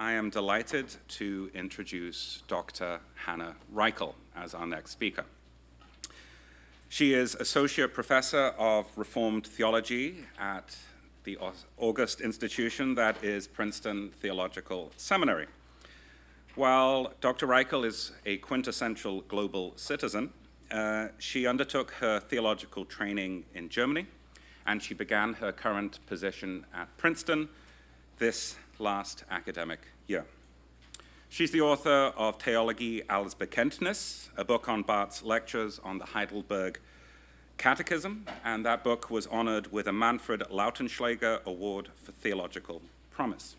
I am delighted to introduce Dr. Hanna Reichel as our next speaker. She is Associate Professor of Reformed Theology at the august institution that is Princeton Theological Seminary. While Dr. Reichel is a quintessential global citizen, she undertook her theological training in Germany, and she began her current position at Princeton this last academic year. She's the author of Theology als Bekenntnis, a book on Bart's lectures on the Heidelberg Catechism, and that book was honored with a Manfred Lautenschläger Award for Theological Promise.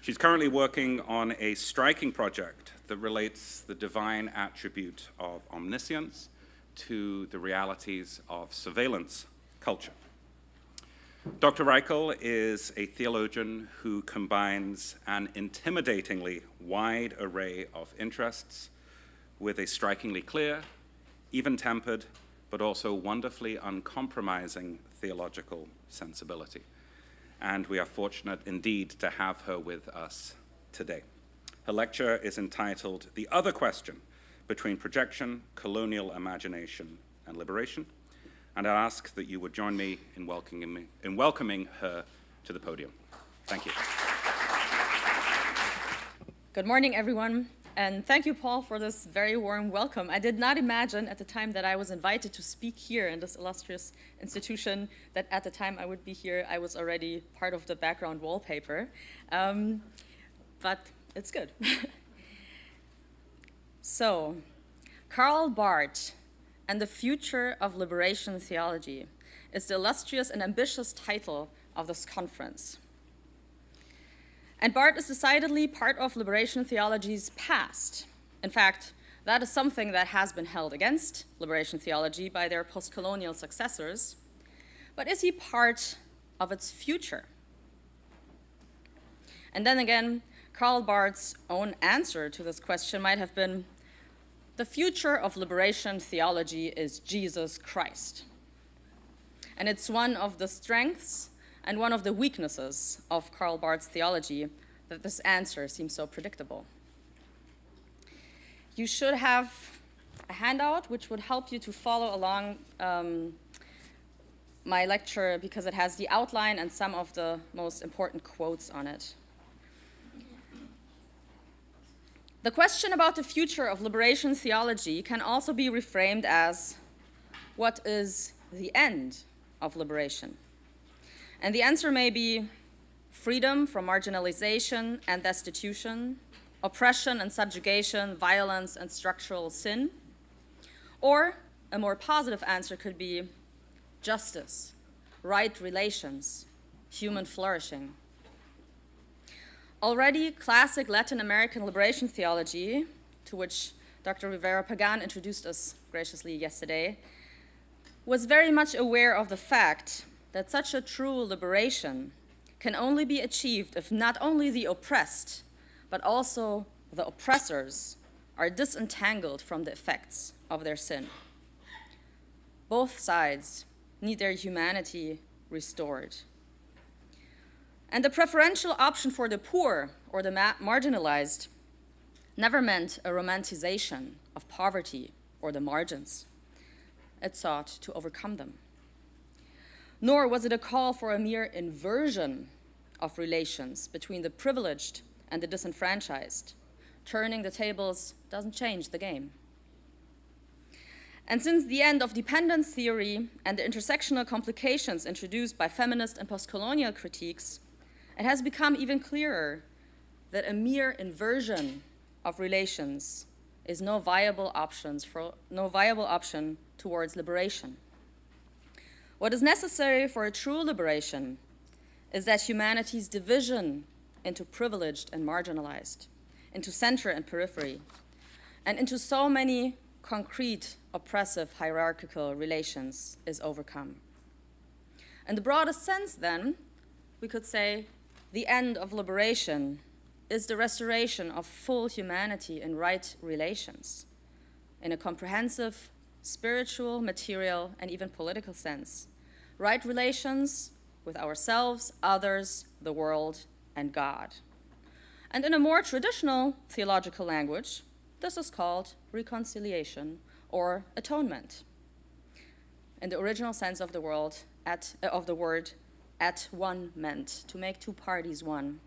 She's currently working on a striking project that relates the divine attribute of omniscience to the realities of surveillance culture. Dr. Reichel is a theologian who combines an intimidatingly wide array of interests with a strikingly clear, even-tempered, but also wonderfully uncompromising theological sensibility. And we are fortunate indeed to have her with us today. Her lecture is entitled The Other Question Between Projection, Colonial Imagination, and Liberation. And I ask that you would join me in welcoming her to the podium. Thank you. Good morning, everyone, and thank you, Paul, for this very warm welcome. I did not imagine at the time that I was invited to speak here in this illustrious institution that at the time I would be here, I was already part of the background wallpaper, but it's good. So, Karl Barth and the Future of Liberation Theology is the illustrious and ambitious title of this conference. And Bart is decidedly part of liberation theology's past. In fact, that is something that has been held against liberation theology by their post-colonial successors. But is he part of its future? And then again, Karl Barth's own answer to this question might have been, the future of liberation theology is Jesus Christ. And it's one of the strengths and one of the weaknesses of Karl Barth's theology that this answer seems so predictable. You should have a handout which would help you to follow along my lecture because it has the outline and some of the most important quotes on it. The question about the future of liberation theology can also be reframed as, what is the end of liberation? And the answer may be freedom from marginalization and destitution, oppression and subjugation, violence and structural sin. Or a more positive answer could be justice, right relations, human flourishing. Already, classic Latin American liberation theology, to which Dr. Rivera Pagan introduced us graciously yesterday, was very much aware of the fact that such a true liberation can only be achieved if not only the oppressed, but also the oppressors are disentangled from the effects of their sin. Both sides need their humanity restored. And the preferential option for the poor or the marginalized never meant a romanticization of poverty or the margins. It sought to overcome them. Nor was it a call for a mere inversion of relations between the privileged and the disenfranchised. Turning the tables doesn't change the game. And since the end of dependence theory and the intersectional complications introduced by feminist and postcolonial critiques, it has become even clearer that a mere inversion of relations is no viable option towards liberation. What is necessary for a true liberation is that humanity's division into privileged and marginalized, into center and periphery, and into so many concrete, oppressive, hierarchical relations is overcome. In the broadest sense, then, we could say the end of liberation is the restoration of full humanity in right relations, in a comprehensive, spiritual, material, and even political sense. Right relations with ourselves, others, the world, and God. And in a more traditional theological language, this is called reconciliation or atonement. In the original sense of the word, at one meant, to make two parties one.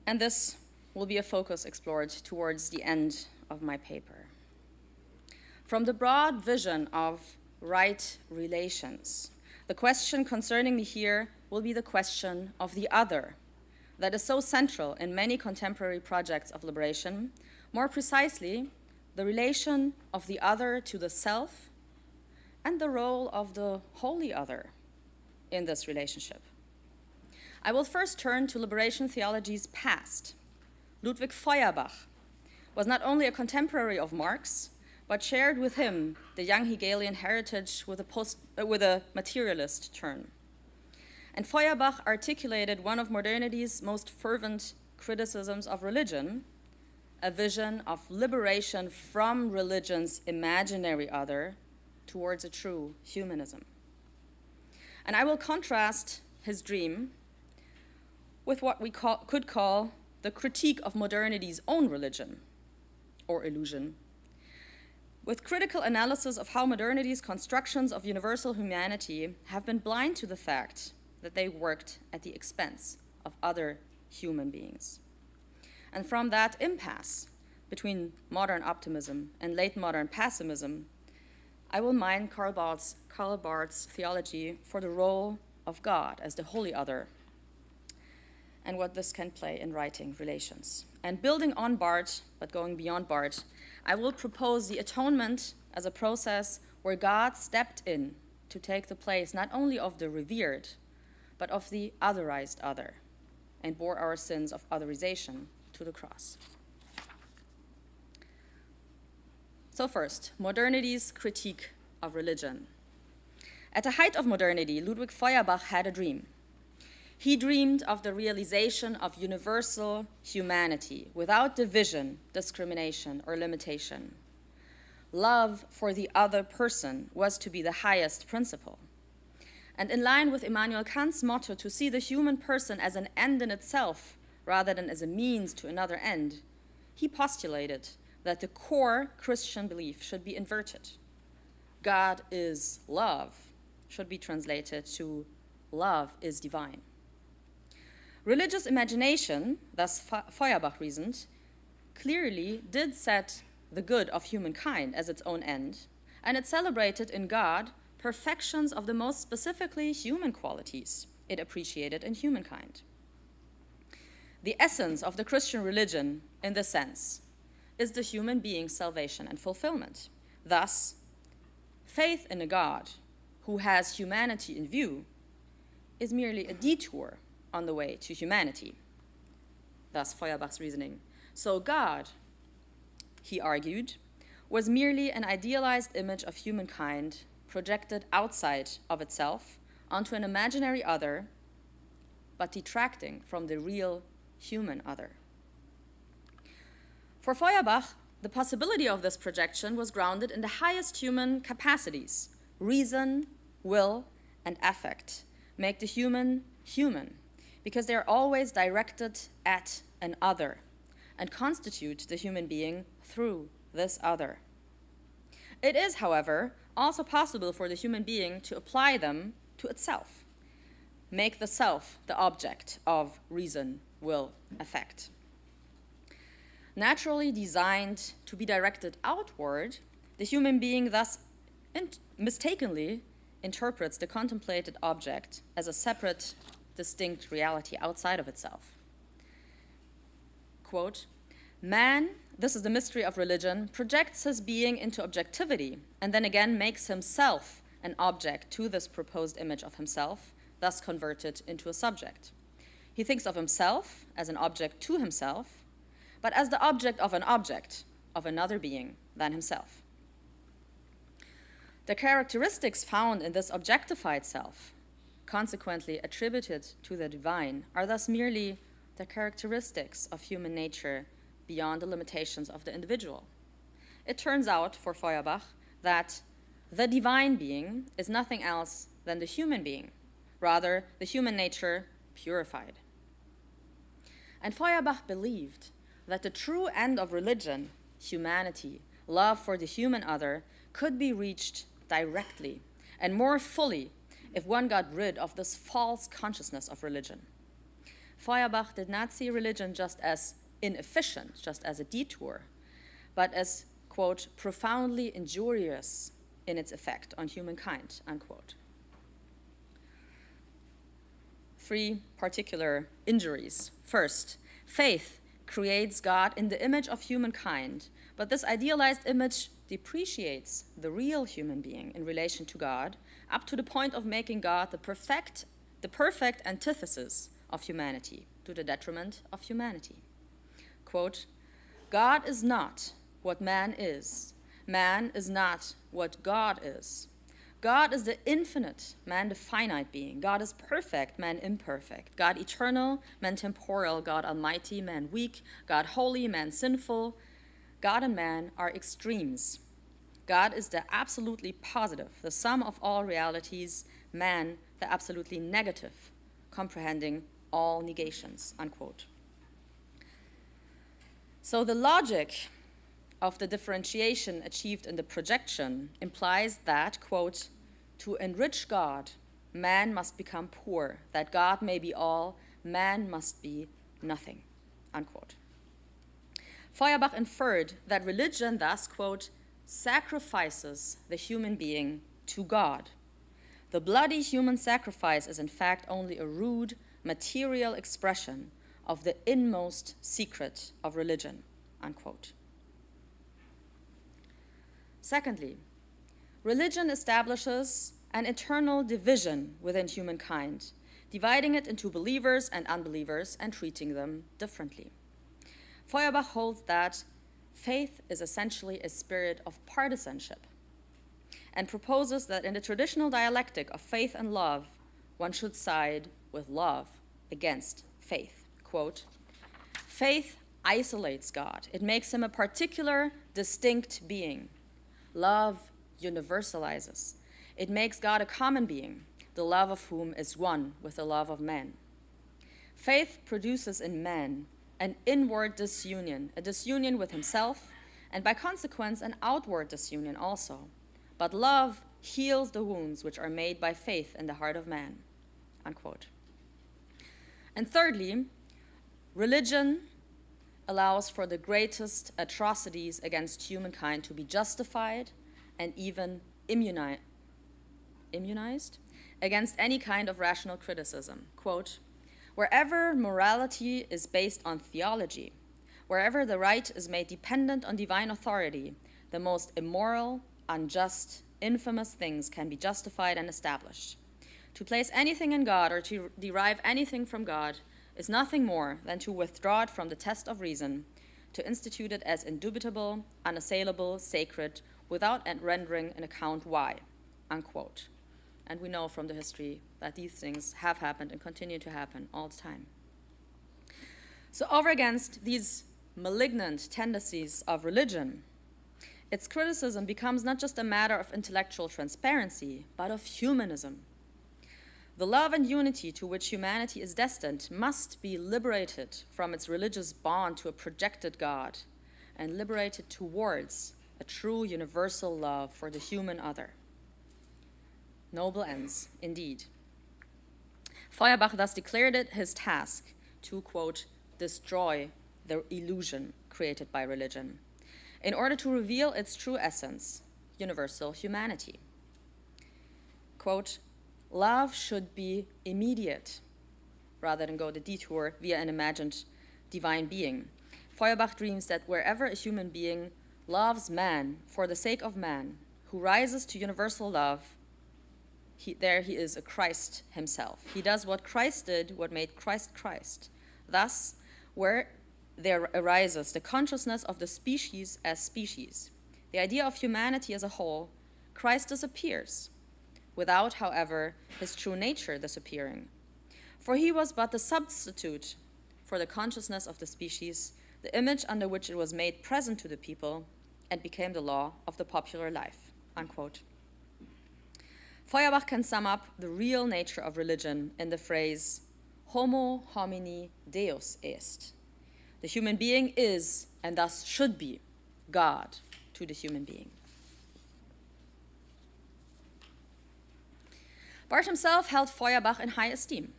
And this will be a focus explored towards the end of my paper. From the broad vision of right relations, the question concerning me here will be the question of the other, that is so central in many contemporary projects of liberation, more precisely, the relation of the other to the self and the role of the holy other in this relationship. I will first turn to liberation theology's past. Ludwig Feuerbach was not only a contemporary of Marx, but shared with him the young Hegelian heritage with a materialist turn. And Feuerbach articulated one of modernity's most fervent criticisms of religion, a vision of liberation from religion's imaginary other towards a true humanism. And I will contrast his dream with what we could call the critique of modernity's own religion, or illusion, with critical analysis of how modernity's constructions of universal humanity have been blind to the fact that they worked at the expense of other human beings. And from that impasse between modern optimism and late modern pessimism, I will mine Karl Barth's theology for the role of God as the holy other and what this can play in writing relations. And building on Bart, but going beyond Bart, I will propose the atonement as a process where God stepped in to take the place not only of the revered, but of the otherized other, and bore our sins of otherization to the cross. So first, modernity's critique of religion. At the height of modernity, Ludwig Feuerbach had a dream. He dreamed of the realization of universal humanity without division, discrimination, or limitation. Love for the other person was to be the highest principle. And in line with Immanuel Kant's motto to see the human person as an end in itself rather than as a means to another end, he postulated that the core Christian belief should be inverted. God is love should be translated to love is divine. Religious imagination, thus Feuerbach reasoned, clearly did set the good of humankind as its own end, and it celebrated in God perfections of the most specifically human qualities it appreciated in humankind. The essence of the Christian religion, in this sense, is the human being's salvation and fulfillment. Thus, faith in a God who has humanity in view is merely a detour on the way to humanity. Thus, Feuerbach's reasoning. So God, he argued, was merely an idealized image of humankind projected outside of itself onto an imaginary other, but detracting from the real human other. For Feuerbach, the possibility of this projection was grounded in the highest human capacities. Reason, will, and affect make the human human because they are always directed at an other and constitute the human being through this other. It is, however, also possible for the human being to apply them to itself, make the self the object of reason, will, affect. Naturally designed to be directed outward, the human being thus mistakenly interprets the contemplated object as a separate, distinct reality outside of itself. Quote, man, this is the mystery of religion, projects his being into objectivity and then again makes himself an object to this proposed image of himself, thus converted into a subject. He thinks of himself as an object to himself, but as the object of another being than himself. The characteristics found in this objectified self, consequently attributed to the divine, are thus merely the characteristics of human nature beyond the limitations of the individual. It turns out, for Feuerbach, that the divine being is nothing else than the human being, rather the human nature purified. And Feuerbach believed that the true end of religion, humanity, love for the human other, could be reached directly and more fully if one got rid of this false consciousness of religion. Feuerbach did not see religion just as inefficient, just as a detour, but as, quote, profoundly injurious in its effect on humankind, unquote. 3 particular injuries. First, faith creates God in the image of humankind, but this idealized image depreciates the real human being in relation to God, up to the point of making God the perfect antithesis of humanity, to the detriment of humanity. Quote, God is not what man is not what God is. God is the infinite, man the finite being. God is perfect, man imperfect. God eternal, man temporal. God almighty, man weak. God holy, man sinful. God and man are extremes. God is the absolutely positive, the sum of all realities, man the absolutely negative, comprehending all negations, unquote. So the logic of the differentiation achieved in the projection implies that, quote, to enrich God, man must become poor, that God may be all, man must be nothing, unquote. Feuerbach inferred that religion thus, quote, sacrifices the human being to God. The bloody human sacrifice is in fact only a rude, material expression of the inmost secret of religion, unquote. Secondly, religion establishes an eternal division within humankind, dividing it into believers and unbelievers and treating them differently. Feuerbach holds that faith is essentially a spirit of partisanship and proposes that in the traditional dialectic of faith and love, one should side with love against faith. Quote, faith isolates God. It makes him a particular, distinct being. Love universalizes. It makes God a common being, the love of whom is one with the love of man. Faith produces in man an inward disunion, a disunion with himself, and by consequence, an outward disunion also. But love heals the wounds which are made by faith in the heart of man, unquote. And thirdly, religion allows for the greatest atrocities against humankind to be justified and even immunized against any kind of rational criticism. Quote, wherever morality is based on theology, wherever the right is made dependent on divine authority, the most immoral, unjust, infamous things can be justified and established. To place anything in God or to derive anything from God is nothing more than to withdraw it from the test of reason, to institute it as indubitable, unassailable, sacred, without rendering an account why, unquote. And we know from the history that these things have happened and continue to happen all the time. So over against these malignant tendencies of religion, its criticism becomes not just a matter of intellectual transparency, but of humanism. The love and unity to which humanity is destined must be liberated from its religious bond to a projected God and liberated towards a true universal love for the human other. Noble ends, indeed. Feuerbach thus declared it his task to, quote, destroy the illusion created by religion in order to reveal its true essence, universal humanity. Quote, love should be immediate rather than go the detour via an imagined divine being. Feuerbach dreams that wherever a human being loves man for the sake of man, who rises to universal love, there he is a Christ himself. He does what Christ did, what made Christ Christ. Thus, where there arises the consciousness of the species as species, the idea of humanity as a whole, Christ disappears, without, however, his true nature disappearing. For he was but the substitute for the consciousness of the species, the image under which it was made present to the people and became the law of the popular life, unquote. Feuerbach can sum up the real nature of religion in the phrase, homo homini Deus est. The human being is, and thus should be, God to the human being. Barth himself held Feuerbach in high esteem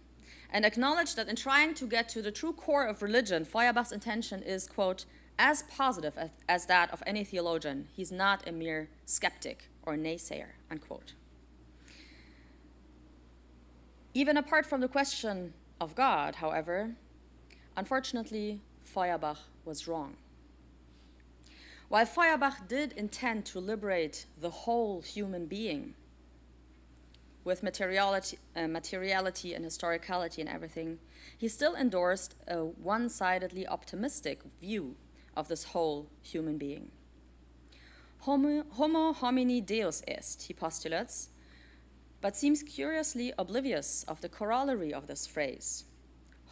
and acknowledged that in trying to get to the true core of religion, Feuerbach's intention is, quote, as positive as that of any theologian. He's not a mere skeptic or naysayer, unquote. Even apart from the question of God, however, unfortunately, Feuerbach was wrong. While Feuerbach did intend to liberate the whole human being with materiality and historicality and everything, he still endorsed a one-sidedly optimistic view of this whole human being. Homo homini Deus est, he postulates, but seems curiously oblivious of the corollary of this phrase.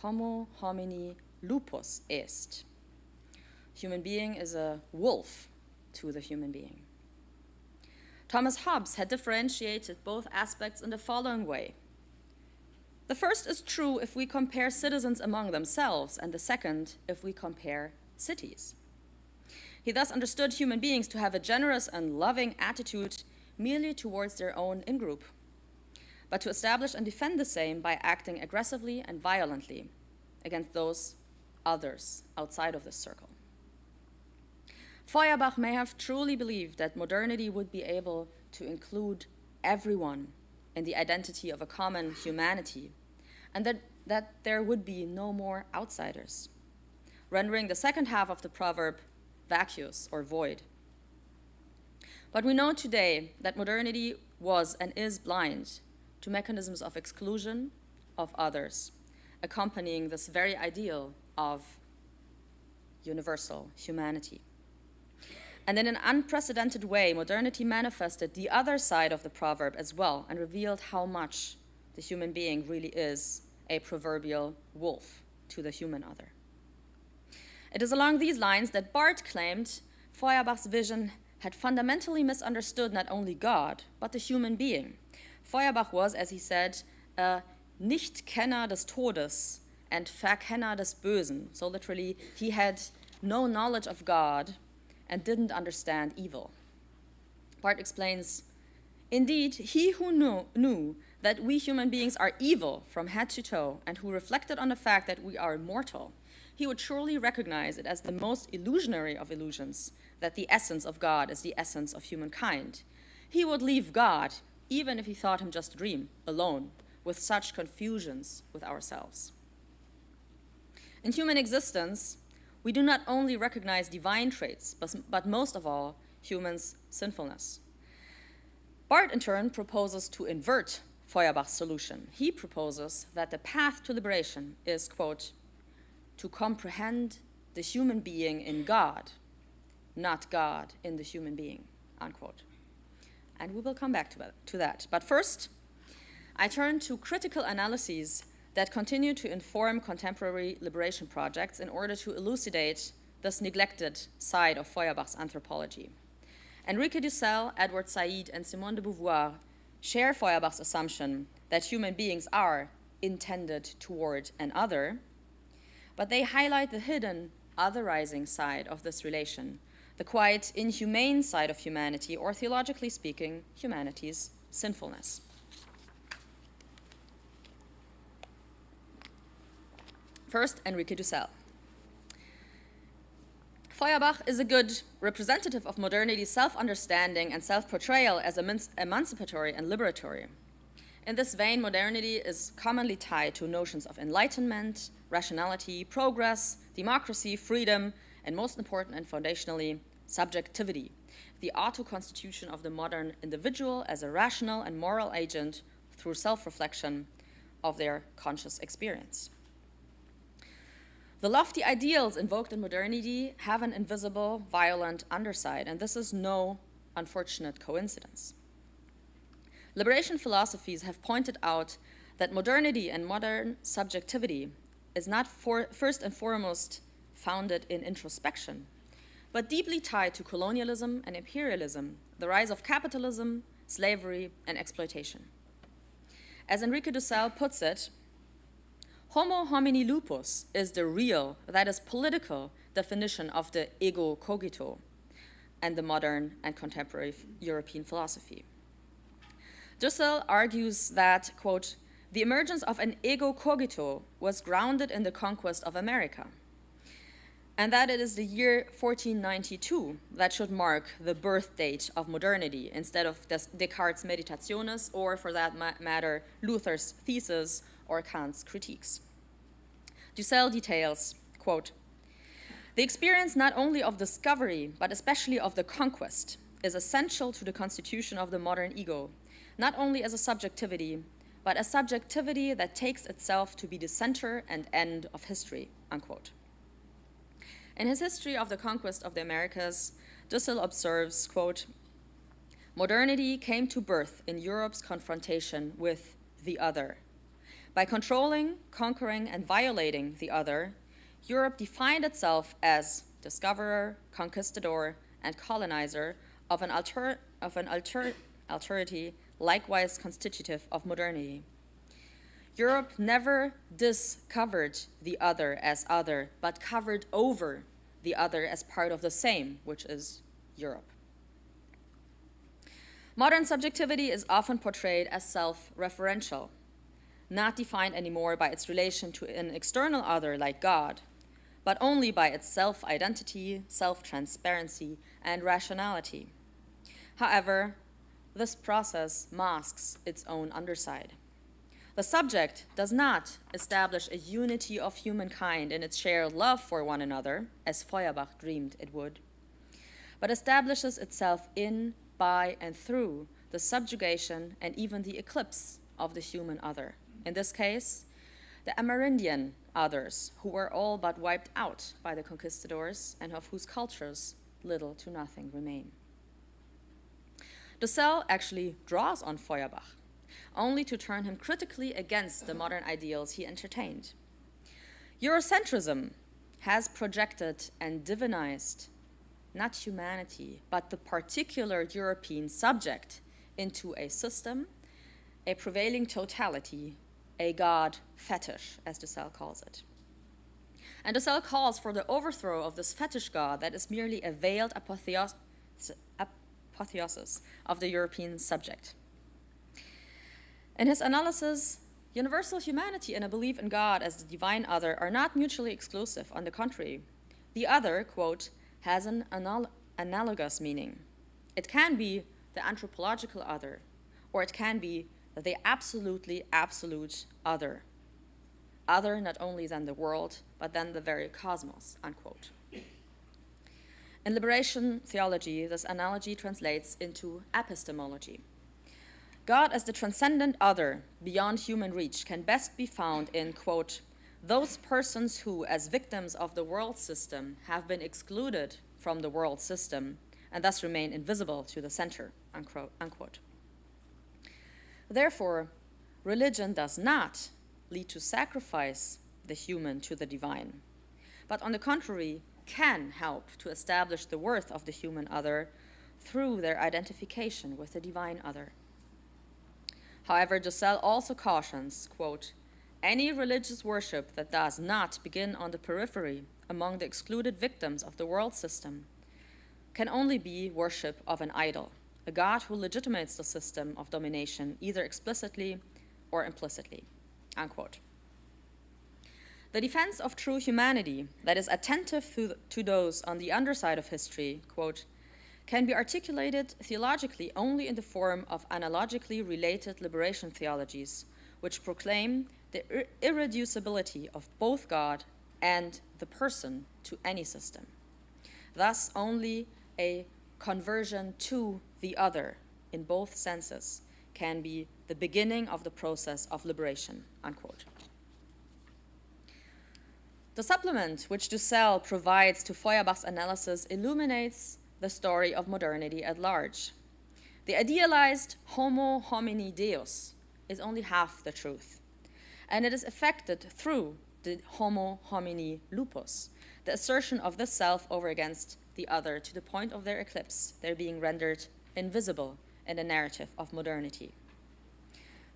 Homo homini lupus est. Human being is a wolf to the human being. Thomas Hobbes had differentiated both aspects in the following way. The first is true if we compare citizens among themselves, and the second if we compare cities. He thus understood human beings to have a generous and loving attitude merely towards their own in-group, but to establish and defend the same by acting aggressively and violently against those others outside of this circle. Feuerbach may have truly believed that modernity would be able to include everyone in the identity of a common humanity, and that there would be no more outsiders, rendering the second half of the proverb vacuous or void. But we know today that modernity was and is blind to mechanisms of exclusion of others, accompanying this very ideal of universal humanity. And in an unprecedented way, modernity manifested the other side of the proverb as well and revealed how much the human being really is a proverbial wolf to the human other. It is along these lines that Bart claimed Feuerbach's vision had fundamentally misunderstood not only God, but the human being. Feuerbach was, as he said, a Nichtkenner des Todes and Verkenner des Bösen. So literally, he had no knowledge of God and didn't understand evil. Bart explains, indeed, he who knew that we human beings are evil from head to toe and who reflected on the fact that we are mortal, he would surely recognize it as the most illusionary of illusions, that the essence of God is the essence of humankind. He would leave God, even if he thought him just a dream, alone, with such confusions with ourselves. In human existence, we do not only recognize divine traits, but most of all, humans' sinfulness. Bart, in turn, proposes to invert Feuerbach's solution. He proposes that the path to liberation is, quote, to comprehend the human being in God, not God in the human being, unquote. And we will come back to that. But first, I turn to critical analyses that continue to inform contemporary liberation projects in order to elucidate this neglected side of Feuerbach's anthropology. Enrique Dussel, Edward Said, and Simone de Beauvoir share Feuerbach's assumption that human beings are intended toward an other, but they highlight the hidden, otherizing side of this relation, the quite inhumane side of humanity, or theologically speaking, humanity's sinfulness. First, Enrique Dussel. Feuerbach is a good representative of modernity's self-understanding and self-portrayal as emancipatory and liberatory. In this vein, modernity is commonly tied to notions of enlightenment, rationality, progress, democracy, freedom, and most important and foundationally, subjectivity, the auto-constitution of the modern individual as a rational and moral agent through self-reflection of their conscious experience. The lofty ideals invoked in modernity have an invisible, violent underside, and this is no unfortunate coincidence. Liberation philosophies have pointed out that modernity and modern subjectivity is not first and foremost founded in introspection, but deeply tied to colonialism and imperialism, the rise of capitalism, slavery, and exploitation. As Enrique Dussel puts it, Homo homini lupus is the real, that is political, definition of the ego cogito and the modern and contemporary European philosophy. Dussel argues that, quote, the emergence of an ego cogito was grounded in the conquest of America, and that it is the year 1492 that should mark the birth date of modernity instead of Descartes' Meditationes, or for that matter, Luther's Thesis or Kant's Critiques. Dussel details, quote, the experience not only of discovery, but especially of the conquest, is essential to the constitution of the modern ego, not only as a subjectivity, but a subjectivity that takes itself to be the center and end of history, unquote. In his History of the Conquest of the Americas, Dussel observes, quote, modernity came to birth in Europe's confrontation with the other. By controlling, conquering, and violating the other, Europe defined itself as discoverer, conquistador, and colonizer of an alterity likewise constitutive of modernity. Europe never discovered the other as other, but covered over the other as part of the same, which is Europe. Modern subjectivity is often portrayed as self-referential, not defined anymore by its relation to an external other like God, but only by its self-identity, self-transparency, and rationality. However, this process masks its own underside. The subject does not establish a unity of humankind in its shared love for one another, as Feuerbach dreamed it would, but establishes itself in, by, and through the subjugation and even the eclipse of the human other. In this case, the Amerindian others, who were all but wiped out by the conquistadors and of whose cultures little to nothing remain. Dussel actually draws on Feuerbach, only to turn him critically against the modern ideals he entertained. Eurocentrism has projected and divinized not humanity, but the particular European subject into a system, a prevailing totality, a God fetish, as Dussel calls it. And Dussel calls for the overthrow of this fetish God that is merely a veiled apotheosis of the European subject. In his analysis, universal humanity and a belief in God as the divine other are not mutually exclusive. On the contrary, the other, quote, has an analogous meaning. It can be the anthropological other, or it can be the absolutely absolute other. Other not only than the world, but than the very cosmos, unquote. In liberation theology, this analogy translates into epistemology. God as the transcendent other, beyond human reach, can best be found in, quote, those persons who, as victims of the world system, have been excluded from the world system and thus remain invisible to the center, unquote. Therefore, religion does not lead to sacrifice the human to the divine, but on the contrary, can help to establish the worth of the human other through their identification with the divine other. However, Dussel also cautions, quote, any religious worship that does not begin on the periphery among the excluded victims of the world system can only be worship of an idol, a God who legitimates the system of domination either explicitly or implicitly, unquote. The defense of true humanity that is attentive to those on the underside of history, quote, can be articulated theologically only in the form of analogically related liberation theologies, which proclaim the irreducibility of both God and the person to any system. Thus, only a conversion to the other, in both senses, can be the beginning of the process of liberation, unquote. The supplement which Dussel provides to Feuerbach's analysis illuminates the story of modernity at large. The idealized homo homini deus is only half the truth, and it is effected through the homo homini lupus, the assertion of the self over against the other to the point of their eclipse, their being rendered invisible in the narrative of modernity.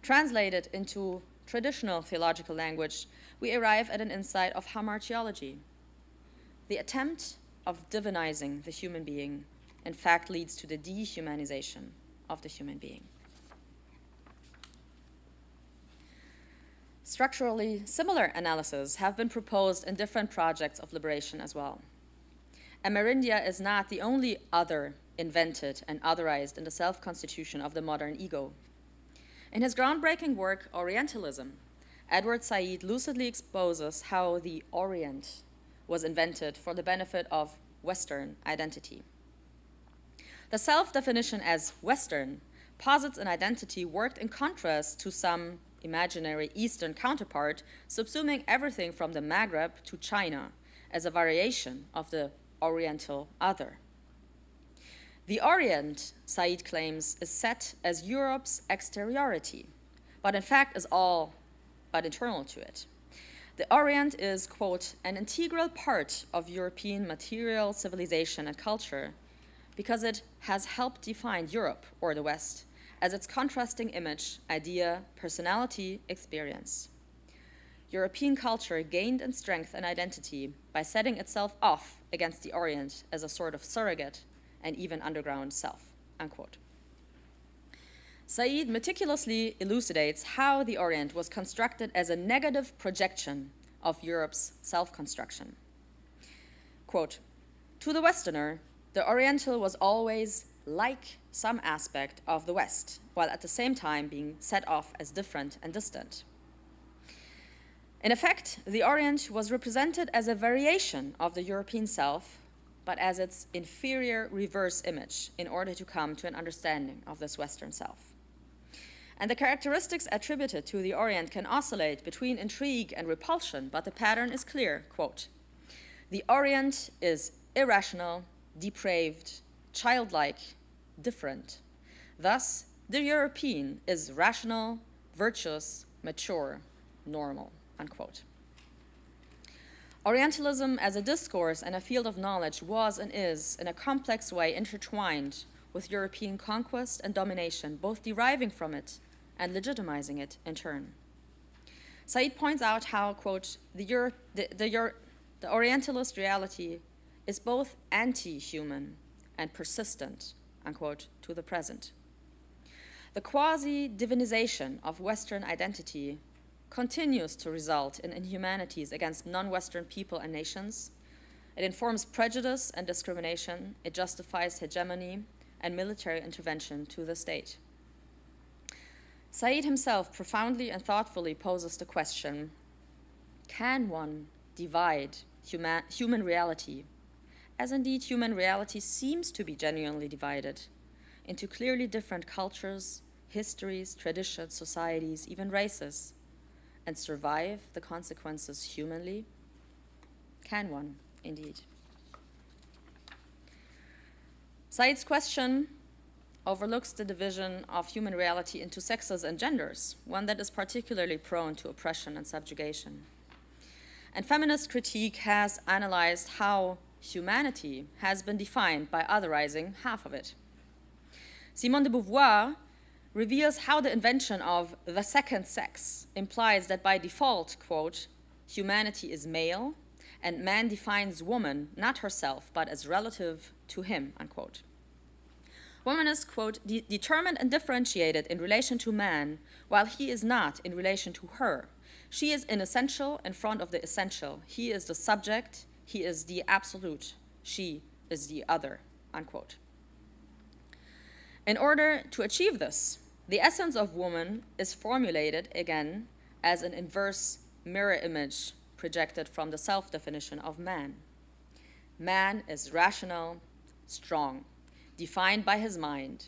Translated into traditional theological language, we arrive at an insight of hamartiology. The attempt of divinizing the human being, in fact, leads to the dehumanization of the human being. Structurally similar analyses have been proposed in different projects of liberation as well. Amerindia is not the only other invented and otherized in the self-constitution of the modern ego. In his groundbreaking work, Orientalism, Edward Said lucidly exposes how the Orient was invented for the benefit of Western identity. The self-definition as Western posits an identity worked in contrast to some imaginary Eastern counterpart, subsuming everything from the Maghreb to China as a variation of the Oriental other. The Orient, Said claims, is set as Europe's exteriority, but in fact is all but internal to it. The Orient is, quote, an integral part of European material civilization and culture because it has helped define Europe, or the West, as its contrasting image, idea, personality, experience. European culture gained in strength and identity by setting itself off against the Orient as a sort of surrogate and even underground self, unquote. Said meticulously elucidates how the Orient was constructed as a negative projection of Europe's self-construction. Quote, to the Westerner, the Oriental was always like some aspect of the West, while at the same time being set off as different and distant. In effect, the Orient was represented as a variation of the European self, but as its inferior reverse image in order to come to an understanding of this Western self. And the characteristics attributed to the Orient can oscillate between intrigue and repulsion, but the pattern is clear, quote, the Orient is irrational, depraved, childlike, different. Thus, the European is rational, virtuous, mature, normal, unquote. Orientalism as a discourse and a field of knowledge was and is, in a complex way, intertwined with European conquest and domination, both deriving from it and legitimizing it in turn. Said points out how, quote, the Orientalist reality is both anti-human and persistent, unquote, to the present. The quasi-divinization of Western identity continues to result in inhumanities against non-Western people and nations. It informs prejudice and discrimination. It justifies hegemony and military intervention to the state. Said himself profoundly and thoughtfully poses the question, can one divide human reality, as indeed human reality seems to be genuinely divided, into clearly different cultures, histories, traditions, societies, even races, and survive the consequences humanly? Can one, indeed? Said's question overlooks the division of human reality into sexes and genders, one that is particularly prone to oppression and subjugation. And feminist critique has analyzed how humanity has been defined by otherizing half of it. Simone de Beauvoir reveals how the invention of the second sex implies that by default, quote, humanity is male, and man defines woman, not herself, but as relative to him, unquote. Woman is, quote, determined and differentiated in relation to man, while he is not in relation to her. She is inessential in front of the essential. He is the subject, he is the absolute, she is the other, unquote. In order to achieve this, the essence of woman is formulated, again, as an inverse mirror image projected from the self-definition of man. Man is rational, strong, defined by his mind,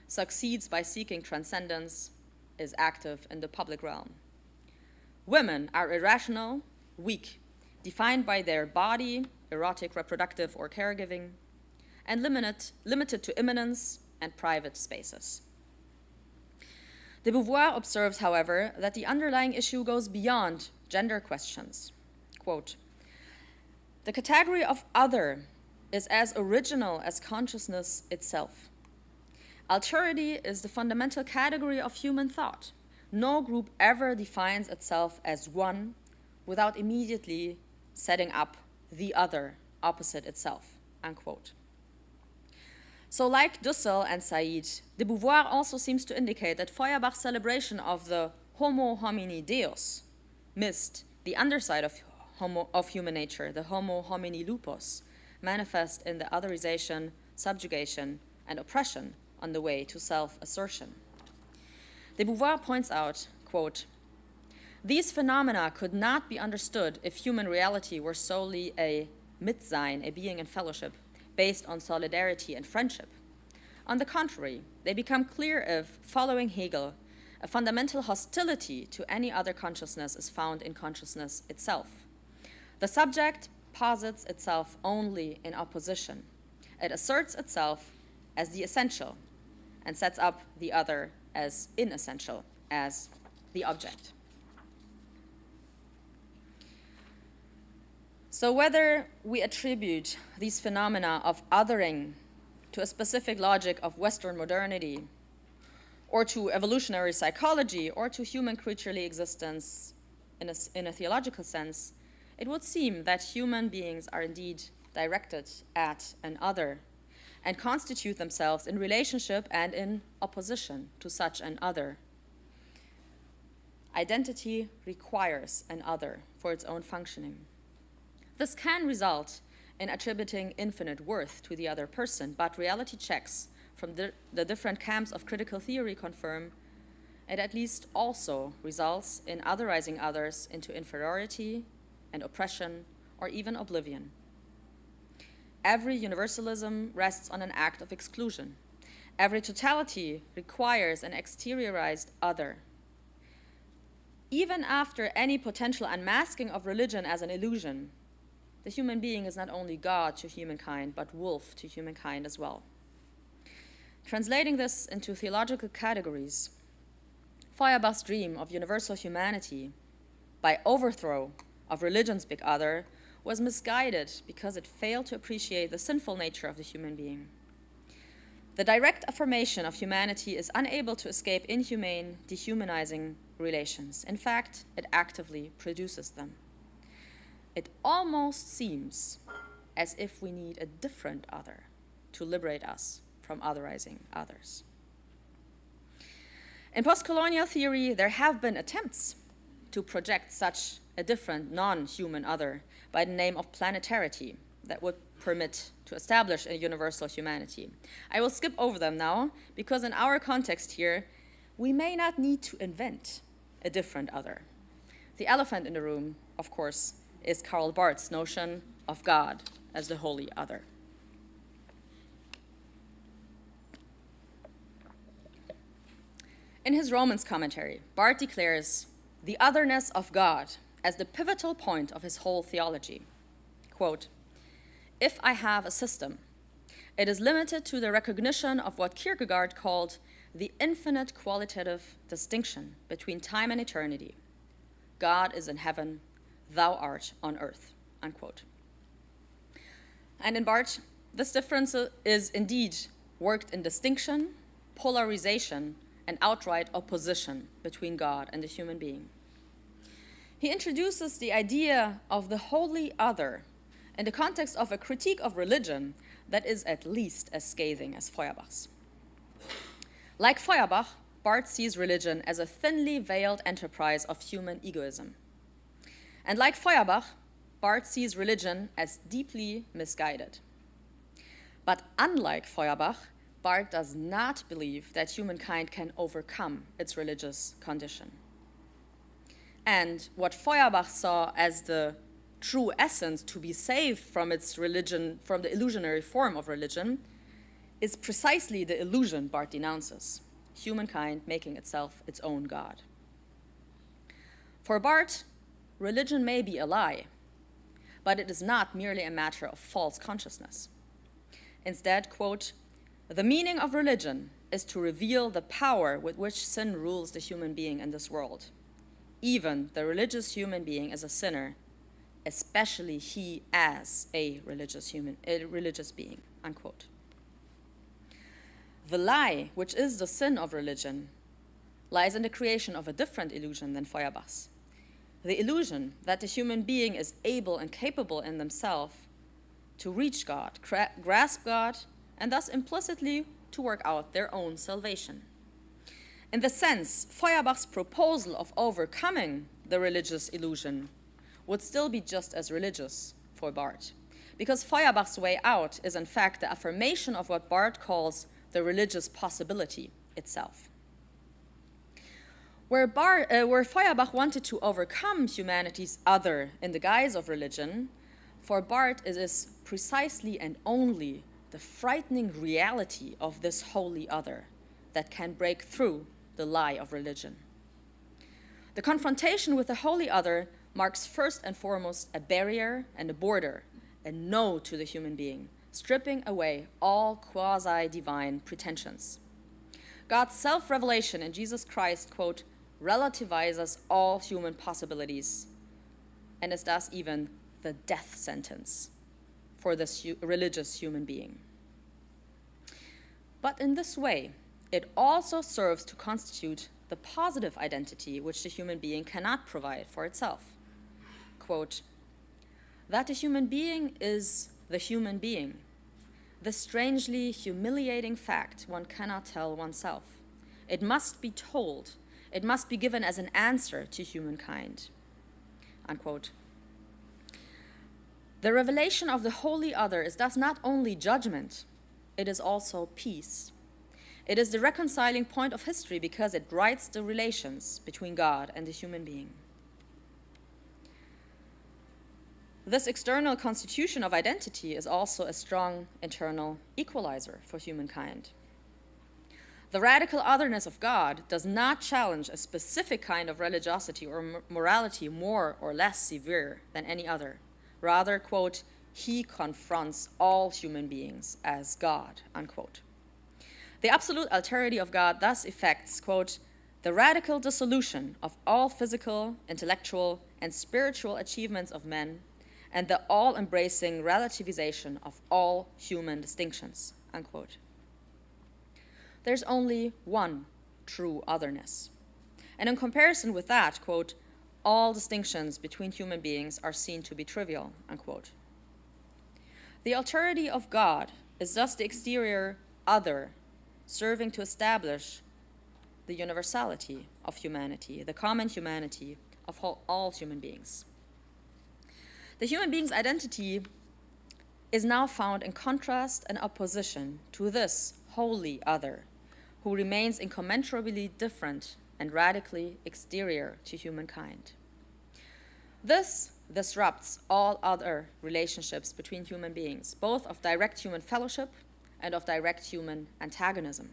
succeeds by seeking transcendence, is active in the public realm. Women are irrational, weak, defined by their body, erotic, reproductive, or caregiving, and limited to immanence and private spaces. De Beauvoir observes, however, that the underlying issue goes beyond gender questions. Quote, the category of other is as original as consciousness itself. Alterity is the fundamental category of human thought, no group ever defines itself as one without immediately setting up the other opposite itself, unquote. So like Dussel and Said, de Beauvoir also seems to indicate that Feuerbach's celebration of the homo homini deus missed the underside of human nature, the homo homini lupus, manifest in the otherization, subjugation, and oppression on the way to self-assertion. De Beauvoir points out, quote, "These phenomena could not be understood if human reality were solely a Mitsein, a being in fellowship, based on solidarity and friendship. On the contrary, they become clear if, following Hegel, a fundamental hostility to any other consciousness is found in consciousness itself. The subject posits itself only in opposition. It asserts itself as the essential and sets up the other as inessential, as the object." So whether we attribute these phenomena of othering to a specific logic of Western modernity, or to evolutionary psychology, or to human creaturely existence in a theological sense, it would seem that human beings are indeed directed at an other and constitute themselves in relationship and in opposition to such an other. Identity requires an other for its own functioning. This can result in attributing infinite worth to the other person, but reality checks from the different camps of critical theory confirm it at least also results in otherizing others into inferiority and oppression or even oblivion. Every universalism rests on an act of exclusion. Every totality requires an exteriorized other. Even after any potential unmasking of religion as an illusion, the human being is not only God to humankind, but wolf to humankind as well. Translating this into theological categories, Feuerbach's dream of universal humanity by overthrow of religion's big other was misguided because it failed to appreciate the sinful nature of the human being. The direct affirmation of humanity is unable to escape inhumane, dehumanizing relations. In fact, it actively produces them. It almost seems as if we need a different other to liberate us from otherizing others. In post-colonial theory, there have been attempts to project such a different non-human other by the name of planetarity that would permit to establish a universal humanity. I will skip over them now because in our context here, we may not need to invent a different other. The elephant in the room, of course, is Karl Barth's notion of God as the holy other. In his Romans commentary, Bart declares the otherness of God as the pivotal point of his whole theology. Quote, "If I have a system, it is limited to the recognition of what Kierkegaard called the infinite qualitative distinction between time and eternity. God is in heaven, thou art on earth," unquote. And in Bart, this difference is indeed worked in distinction, polarization, and outright opposition between God and the human being. He introduces the idea of the holy other in the context of a critique of religion that is at least as scathing as Feuerbach's. Like Feuerbach, Bart sees religion as a thinly veiled enterprise of human egoism. And like Feuerbach, Bart sees religion as deeply misguided. But unlike Feuerbach, Bart does not believe that humankind can overcome its religious condition. And what Feuerbach saw as the true essence to be saved from its religion, from the illusionary form of religion, is precisely the illusion Bart denounces, humankind making itself its own God. For Bart, religion may be a lie, but it is not merely a matter of false consciousness. Instead, quote, "The meaning of religion is to reveal the power with which sin rules the human being in this world. Even the religious human being is a sinner, especially he as a religious being," unquote. The lie, which is the sin of religion, lies in the creation of a different illusion than Feuerbach's. The illusion that the human being is able and capable in themselves to reach God, grasp God, and thus implicitly to work out their own salvation. In the sense, Feuerbach's proposal of overcoming the religious illusion would still be just as religious for Barth, because Feuerbach's way out is in fact the affirmation of what Barth calls the religious possibility itself. Where Feuerbach wanted to overcome humanity's other in the guise of religion, for Barth it is precisely and only the frightening reality of this holy other that can break through the lie of religion. The confrontation with the holy other marks first and foremost a barrier and a border, a no to the human being, stripping away all quasi-divine pretensions. God's self-revelation in Jesus Christ, quote, relativizes all human possibilities and is thus even the death sentence for this religious human being. But in this way, it also serves to constitute the positive identity which the human being cannot provide for itself. Quote, that the human being is the human being, the strangely humiliating fact one cannot tell oneself. It must be told. It must be given as an answer to humankind. Unquote. The revelation of the holy other is thus not only judgment, it is also peace. It is the reconciling point of history because it rights the relations between God and the human being. This external constitution of identity is also a strong internal equalizer for humankind. The radical otherness of God does not challenge a specific kind of religiosity or morality more or less severe than any other. Rather, quote, he confronts all human beings as God, unquote. The absolute alterity of God thus effects, quote, the radical dissolution of all physical, intellectual, and spiritual achievements of men, and the all-embracing relativization of all human distinctions, unquote. There's only one true otherness. And in comparison with that, quote, all distinctions between human beings are seen to be trivial, unquote. The alterity of God is thus the exterior other, serving to establish the universality of humanity, the common humanity of all human beings. The human being's identity is now found in contrast and opposition to this holy other, who remains incommensurably different and radically exterior to humankind. This disrupts all other relationships between human beings, both of direct human fellowship and of direct human antagonism.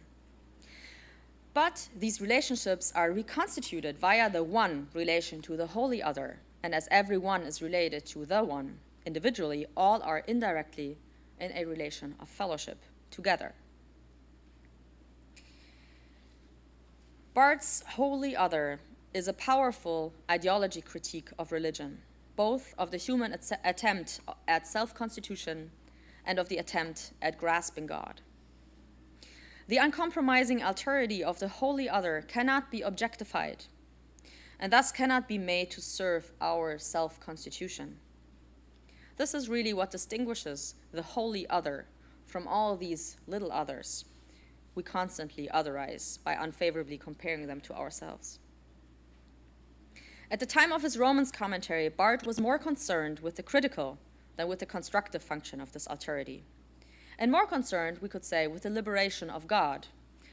But these relationships are reconstituted via the one relation to the holy other, and as every one is related to the one, individually, all are indirectly in a relation of fellowship together. Barth's holy other is a powerful ideology critique of religion, both of the human attempt at self-constitution and of the attempt at grasping God. The uncompromising alterity of the holy other cannot be objectified, and thus cannot be made to serve our self-constitution. This is really what distinguishes the holy other from all these little others we constantly otherize by unfavorably comparing them to ourselves. At the time of his Romans commentary, Bart was more concerned with the critical than with the constructive function of this alterity, and more concerned, we could say, with the liberation of God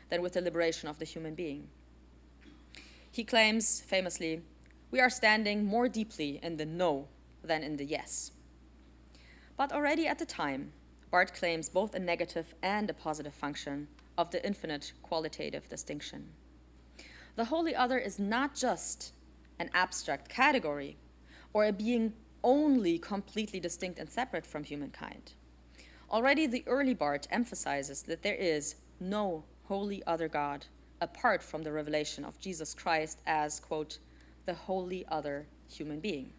than with the liberation of the human being. He claims, famously, we are standing more deeply in the no than in the yes. But already at the time, Bart claims both a negative and a positive function of the infinite qualitative distinction. The holy other is not just an abstract category or a being only completely distinct and separate from humankind. Already the early Bart emphasizes that there is no holy other God apart from the revelation of Jesus Christ as, quote, the holy other human being.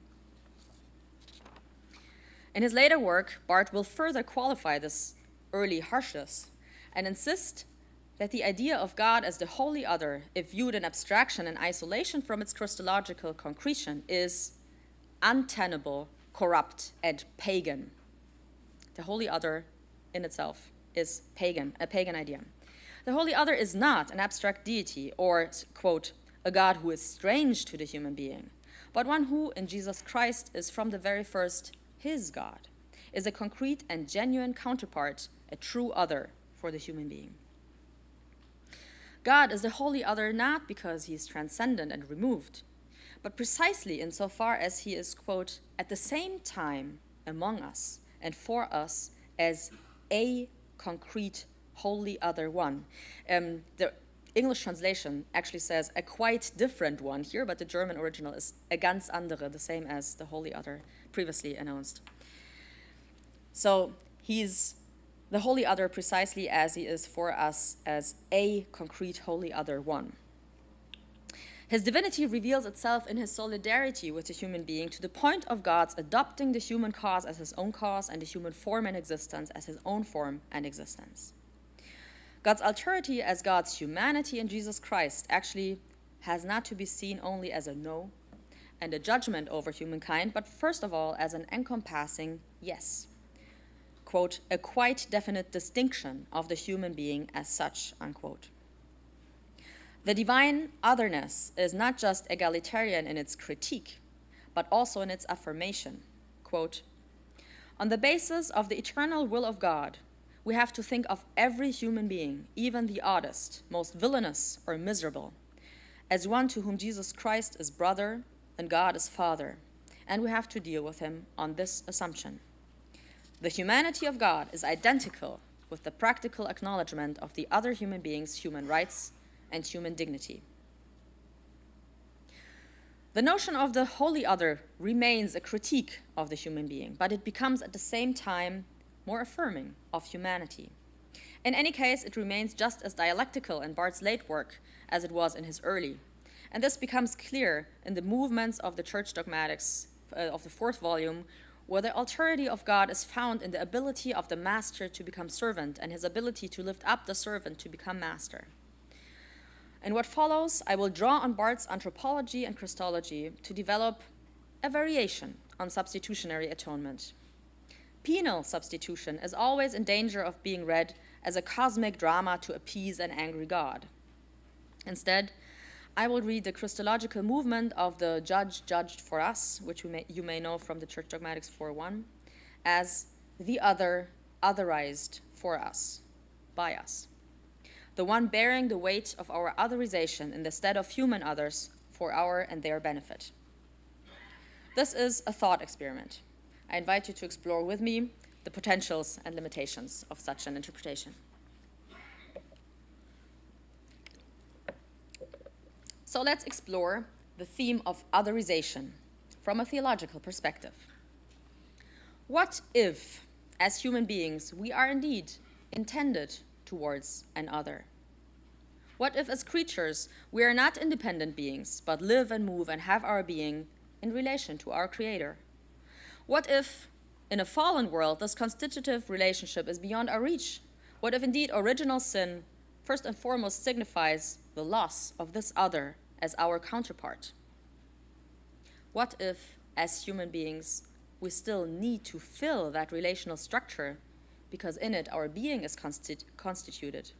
In his later work, Bart will further qualify this early harshness and insist that the idea of God as the wholly other, if viewed in abstraction and isolation from its Christological concretion, is untenable, corrupt, and pagan. The wholly other in itself is pagan, a pagan idea. The wholly other is not an abstract deity or, quote, a God who is strange to the human being, but one who, in Jesus Christ, is from the very first his God, is a concrete and genuine counterpart, a true other for the human being. God is the wholly other not because he is transcendent and removed, but precisely insofar as he is, quote, at the same time among us and for us as a concrete wholly other one. The English translation actually says a quite different one here, but the German original is a ganz andere, the same as the wholly other previously announced. So he's the wholly other precisely as he is for us as a concrete wholly other one. His divinity reveals itself in his solidarity with the human being to the point of God's adopting the human cause as his own cause and the human form and existence as his own form and existence. God's alterity as God's humanity in Jesus Christ actually has not to be seen only as a no and a judgment over humankind, but first of all as an encompassing yes. Quote, a quite definite distinction of the human being as such, unquote. The divine otherness is not just egalitarian in its critique, but also in its affirmation. Quote, on the basis of the eternal will of God, we have to think of every human being, even the oddest, most villainous or miserable, as one to whom Jesus Christ is brother and God is father, and we have to deal with him on this assumption. The humanity of God is identical with the practical acknowledgement of the other human being's human rights and human dignity. The notion of the wholly other remains a critique of the human being, but it becomes at the same time more affirming of humanity. In any case, it remains just as dialectical in Bart's late work as it was in his early, and this becomes clear in the movements of the Church Dogmatics of the fourth volume, where the alterity of God is found in the ability of the master to become servant and his ability to lift up the servant to become master. In what follows, I will draw on Bart's anthropology and Christology to develop a variation on substitutionary atonement. Penal substitution is always in danger of being read as a cosmic drama to appease an angry God. Instead, I will read the Christological movement of the judge judged for us, which you may know from the Church Dogmatics 4.1, as the other otherized for us, by us. The one bearing the weight of our otherization in the stead of human others for our and their benefit. This is a thought experiment. I invite you to explore with me the potentials and limitations of such an interpretation. So let's explore the theme of otherization from a theological perspective. What if, as human beings, we are indeed intended towards an other? What if, as creatures, we are not independent beings, but live and move and have our being in relation to our Creator? What if, in a fallen world, this constitutive relationship is beyond our reach? What if, indeed, original sin first and foremost signifies the loss of this other as our counterpart? What if, as human beings, we still need to fill that relational structure because in it our being is constituted?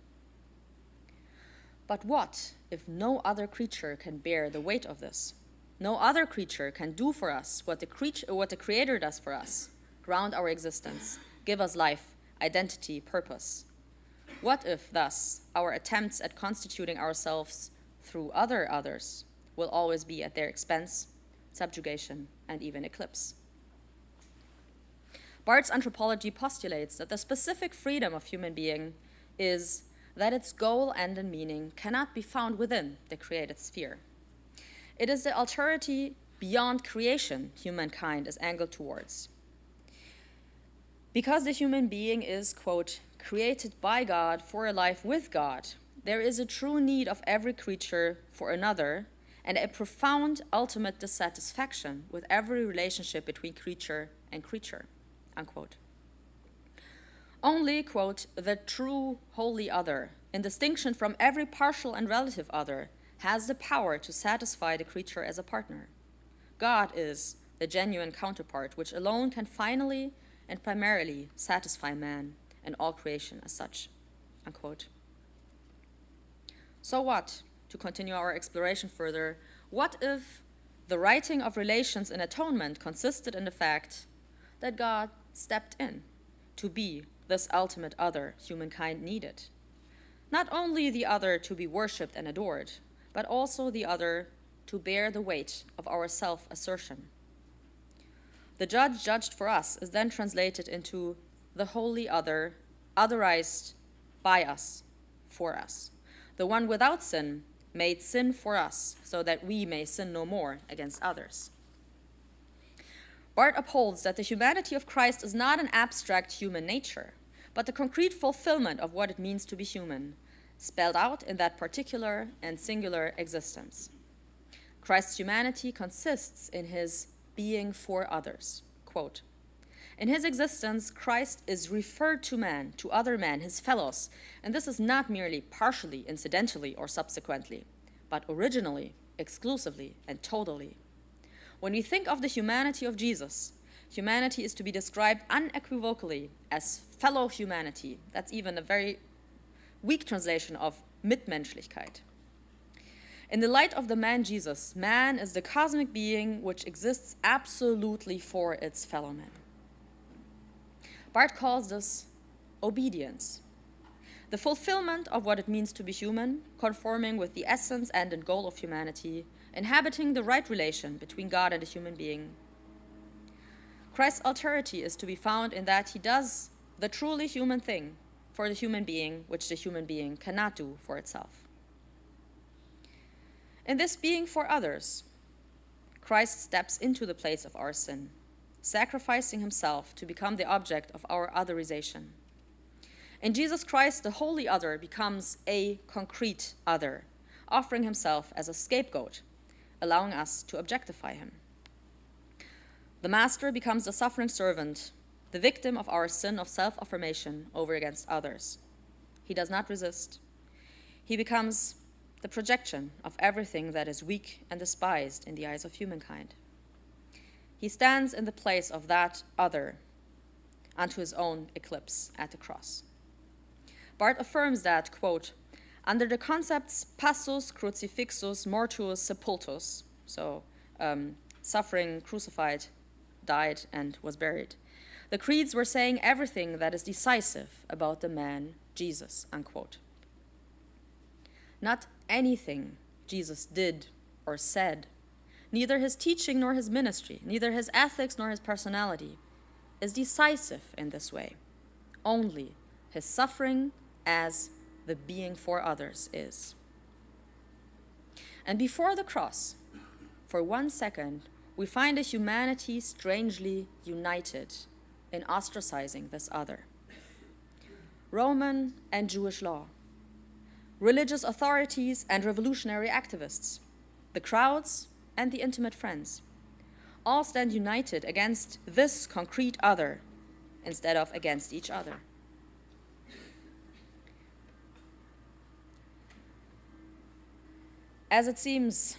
But what if no other creature can bear the weight of this? No other creature can do for us what the Creator does for us, ground our existence, give us life, identity, purpose. What if, thus, our attempts at constituting ourselves through others will always be at their expense, subjugation, and even eclipse? Bart's anthropology postulates that the specific freedom of human being is that its goal, end, and meaning cannot be found within the created sphere. It is the alterity beyond creation humankind is angled towards. Because the human being is, quote, created by God for a life with God, there is a true need of every creature for another and a profound ultimate dissatisfaction with every relationship between creature and creature, unquote. Only, quote, the true wholly other in distinction from every partial and relative other, has the power to satisfy the creature as a partner. God is the genuine counterpart, which alone can finally and primarily satisfy man and all creation as such." Unquote. So what, to continue our exploration further, what if the writing of relations in Atonement consisted in the fact that God stepped in to be this ultimate other humankind needed? Not only the other to be worshipped and adored, but also the other to bear the weight of our self-assertion. The judge judged for us is then translated into the holy other, otherized by us, for us. The one without sin made sin for us, so that we may sin no more against others. Bart upholds that the humanity of Christ is not an abstract human nature, but the concrete fulfillment of what it means to be human, spelled out in that particular and singular existence. Christ's humanity consists in his being for others. Quote, "In his existence, Christ is referred to man, to other men, his fellows, and this is not merely partially, incidentally, or subsequently, but originally, exclusively, and totally. When we think of the humanity of Jesus, humanity is to be described unequivocally as fellow humanity." That's even a very weak translation of Mitmenschlichkeit. In the light of the man Jesus, man is the cosmic being which exists absolutely for its fellow men. Bart calls this obedience, the fulfillment of what it means to be human, conforming with the essence and end goal of humanity, inhabiting the right relation between God and a human being. Christ's alterity is to be found in that he does the truly human thing for the human being, which the human being cannot do for itself. In this being for others, Christ steps into the place of our sin, sacrificing himself to become the object of our otherization. In Jesus Christ, the holy other becomes a concrete other, offering himself as a scapegoat, allowing us to objectify him. The master becomes the suffering servant, the victim of our sin of self-affirmation over against others. He does not resist. He becomes the projection of everything that is weak and despised in the eyes of humankind. He stands in the place of that other unto his own eclipse at the cross. Bart affirms that, quote, "Under the concepts passus, crucifixus, mortuus, sepultus," so suffering, crucified, died, and was buried, the creeds were saying everything that is decisive about the man Jesus, unquote. Not anything Jesus did or said, neither his teaching nor his ministry, neither his ethics nor his personality, is decisive in this way. Only his suffering as the being for others is. And before the cross, for 1 second, we find a humanity strangely united in ostracizing this other. Roman and Jewish law, religious authorities and revolutionary activists, the crowds and the intimate friends, all stand united against this concrete other instead of against each other. As it seems,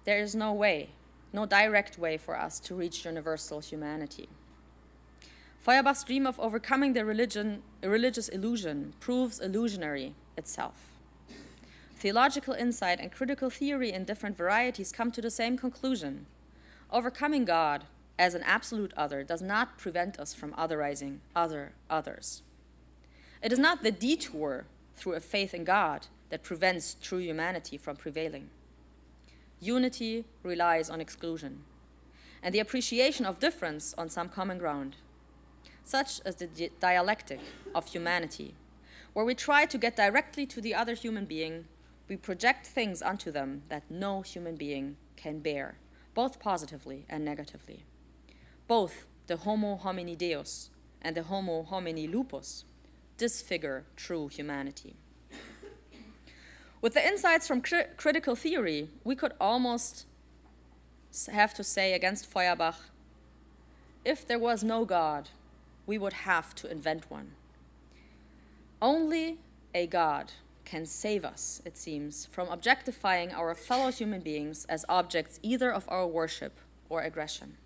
there is no way, no direct way for us to reach universal humanity. Feuerbach's dream of overcoming the religious illusion proves illusionary itself. Theological insight and critical theory in different varieties come to the same conclusion. Overcoming God as an absolute other does not prevent us from otherizing others. It is not the detour through a faith in God that prevents true humanity from prevailing. Unity relies on exclusion and the appreciation of difference on some common ground, such as the dialectic of humanity, where we try to get directly to the other human being. We project things onto them that no human being can bear, both positively and negatively. Both the homo homini deus and the homo homini lupus disfigure true humanity. With the insights from critical theory, we could almost have to say against Feuerbach, if there was no God, we would have to invent one. Only a God can save us, it seems, from objectifying our fellow human beings as objects either of our worship or aggression.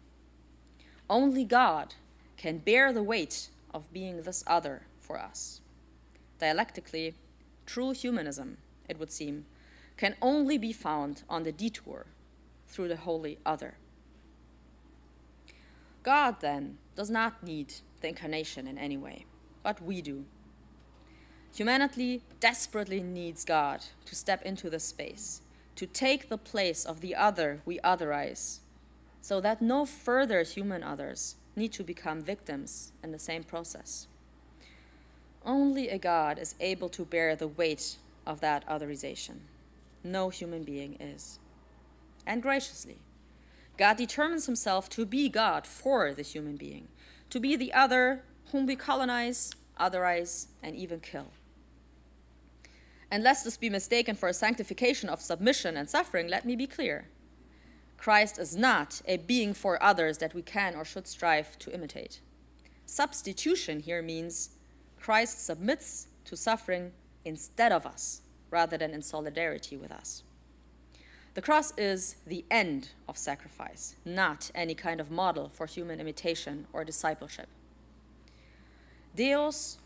Only God can bear the weight of being this other for us. Dialectically, true humanism, it would seem, can only be found on the detour through the holy other. God, then, does not need the incarnation in any way, but we do. Humanity desperately needs God to step into this space, to take the place of the other we otherize, so that no further human others need to become victims in the same process. Only a God is able to bear the weight of that otherization. No human being is. And graciously, God determines himself to be God for the human being, to be the other whom we colonize, otherize, and even kill. And lest this be mistaken for a sanctification of submission and suffering, let me be clear. Christ is not a being for others that we can or should strive to imitate. Substitution here means Christ submits to suffering instead of us, rather than in solidarity with us. The cross is the end of sacrifice, not any kind of model for human imitation or discipleship. Deus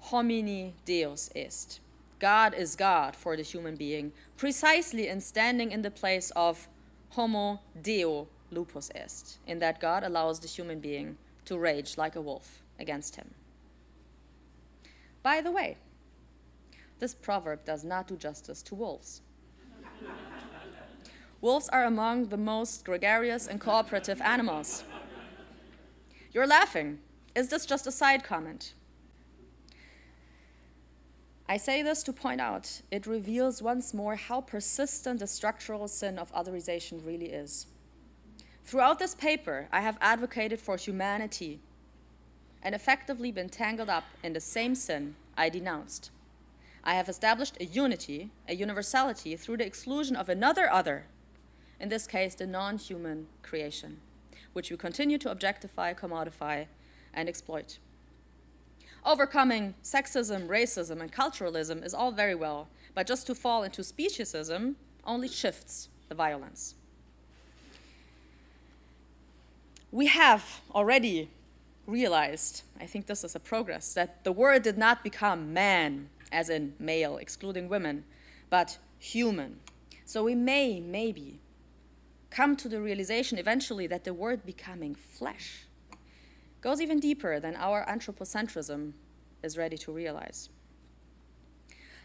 homini Deus est. God is God for the human being, precisely in standing in the place of homo Deo lupus est, in that God allows the human being to rage like a wolf against him. By the way, this proverb does not do justice to wolves. Wolves are among the most gregarious and cooperative animals. You're laughing. Is this just a side comment? I say this to point out it reveals once more how persistent the structural sin of otherization really is. Throughout this paper, I have advocated for humanity and effectively been tangled up in the same sin I denounced. I have established a unity, a universality, through the exclusion of another other, in this case, the non-human creation, which we continue to objectify, commodify, and exploit. Overcoming sexism, racism, and culturalism is all very well, but just to fall into speciesism only shifts the violence. We have already realized, I think this is a progress, that the word did not become man, as in male, excluding women, but human. So we maybe come to the realization eventually that the word becoming flesh goes even deeper than our anthropocentrism is ready to realize.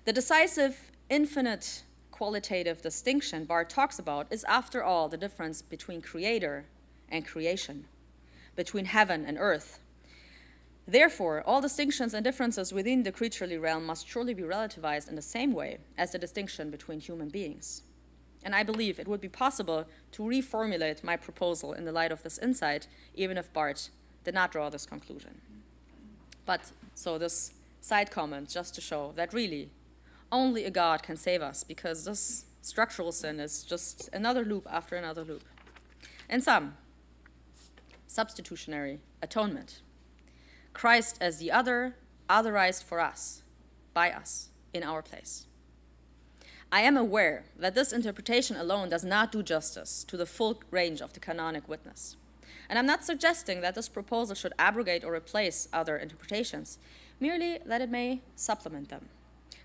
The decisive, infinite, qualitative distinction Bart talks about is, after all, the difference between creator and creation, between heaven and earth. Therefore, all distinctions and differences within the creaturely realm must surely be relativized in the same way as the distinction between human beings. And I believe it would be possible to reformulate my proposal in the light of this insight, even if Bart did not draw this conclusion. But so this side comment just to show that really only a God can save us, because this structural sin is just another loop after another loop. In sum, substitutionary atonement. Christ as the other, otherized for us, by us, in our place. I am aware that this interpretation alone does not do justice to the full range of the canonic witness. And I'm not suggesting that this proposal should abrogate or replace other interpretations, merely that it may supplement them,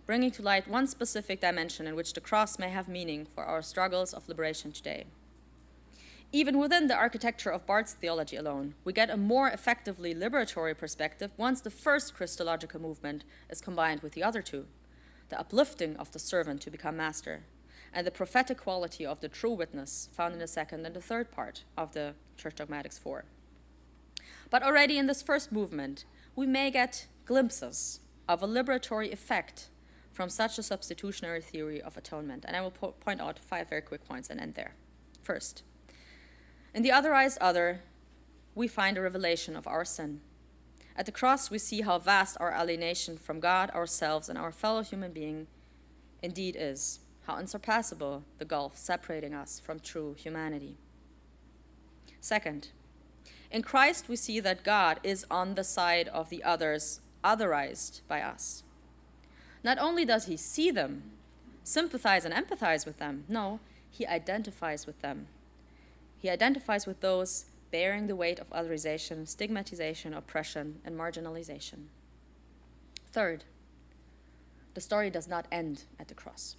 bringing to light one specific dimension in which the cross may have meaning for our struggles of liberation today. Even within the architecture of Bart's theology alone, we get a more effectively liberatory perspective once the first Christological movement is combined with the other two, the uplifting of the servant to become master, and the prophetic quality of the true witness found in the second and the third part of the Church Dogmatics 4. But already in this first movement, we may get glimpses of a liberatory effect from such a substitutionary theory of atonement. And I will point out 5 very quick points and end there. First, in the otherized other, we find a revelation of our sin. At the cross, we see how vast our alienation from God, ourselves, and our fellow human being indeed is, how unsurpassable the gulf separating us from true humanity. Second, in Christ, we see that God is on the side of the others, otherized by us. Not only does he see them, sympathize and empathize with them, no, he identifies with them. He identifies with those bearing the weight of otherization, stigmatization, oppression, and marginalization. Third, the story does not end at the cross.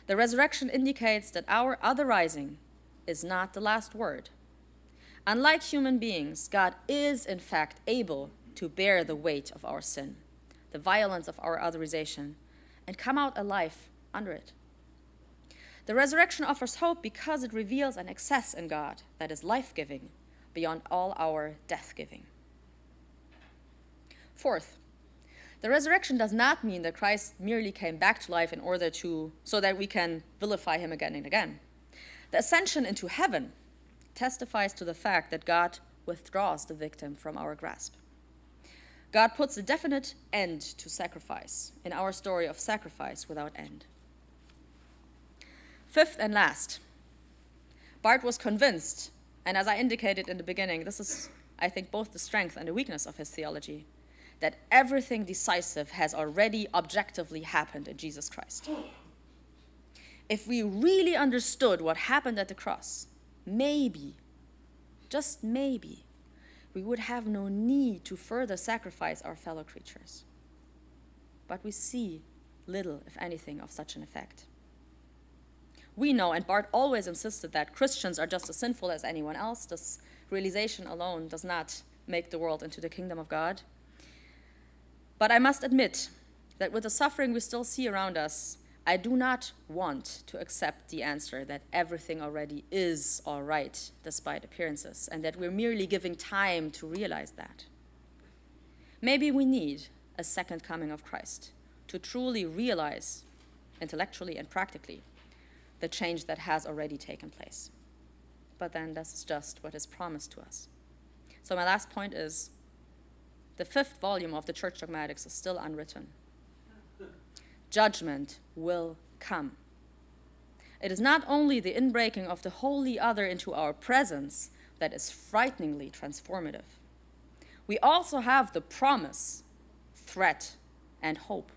The resurrection indicates that our otherizing is not the last word. Unlike human beings, God is in fact able to bear the weight of our sin, the violence of our otherization, and come out alive under it. The resurrection offers hope because it reveals an excess in God that is life-giving beyond all our death-giving. Fourth, the resurrection does not mean that Christ merely came back to life in order so that we can vilify him again and again. The ascension into heaven testifies to the fact that God withdraws the victim from our grasp. God puts a definite end to sacrifice in our story of sacrifice without end. Fifth and last, Bart was convinced, and as I indicated in the beginning, this is, I think, both the strength and the weakness of his theology, that everything decisive has already objectively happened in Jesus Christ. If we really understood what happened at the cross, maybe, just maybe, we would have no need to further sacrifice our fellow creatures. But we see little, if anything, of such an effect. We know, and Bart always insisted, that Christians are just as sinful as anyone else. This realization alone does not make the world into the kingdom of God. But I must admit that with the suffering we still see around us, I do not want to accept the answer that everything already is all right despite appearances, and that we're merely giving time to realize that. Maybe we need a second coming of Christ to truly realize, intellectually and practically, the change that has already taken place. But then this is just what is promised to us. So my last point is, the 5th volume of the Church Dogmatics is still unwritten. Judgment will come. It is not only the inbreaking of the holy other into our presence that is frighteningly transformative. We also have the promise, threat, and hope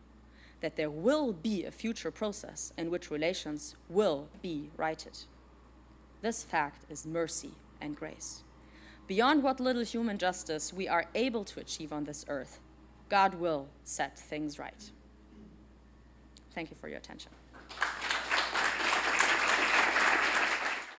that there will be a future process in which relations will be righted. This fact is mercy and grace. Beyond what little human justice we are able to achieve on this earth, God will set things right. Thank you for your attention.